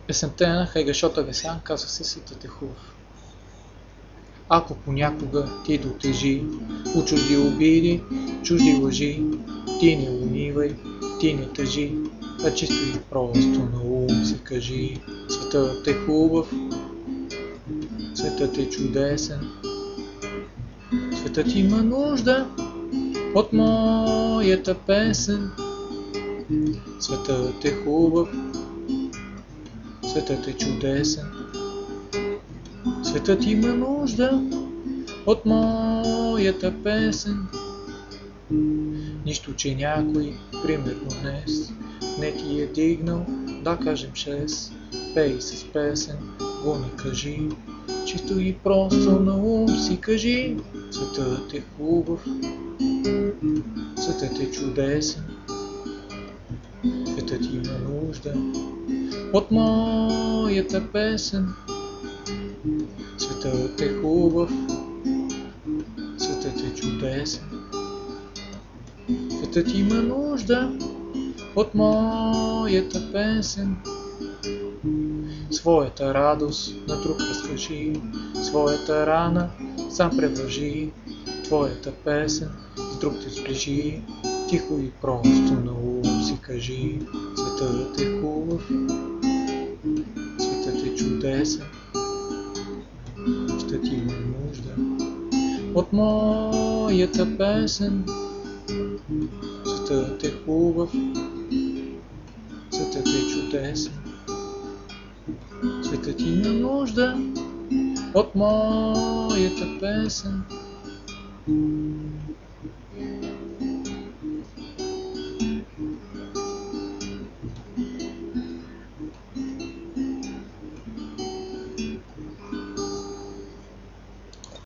Песента е на Хайгашота Весян, казва се Светът е хубав. Ако понякога ти дотежи от чужди обиди, чужди лъжи, ти не унивай, ти не тъжи, а чисто и просто на ум си кажи: светът е хубав, светът е чудесен, светът има нужда от моята песен. Светът е хубав, светът е чудесен, светът има нужда от моята песен. Нищо, че някой, примерно днес, не ти е дигнал, да кажем 6, пей с песен, го не кажи, чисто и просто на ум си кажи: светът е хубав, светът е чудесен, светът има нужда от моята песен. Светът е хубав, светът е чудесен, светът има нужда от моята песен. Своята радост на друг разкажи, своята рана сам превържи, твоята песен с друг те сближи, тихо и просто на ум си кажи: светът е хубав, светът е чудесен, светът има нужда от моята песен. Светът е хубав, светът е чудесен, светът има нужда от моята песен.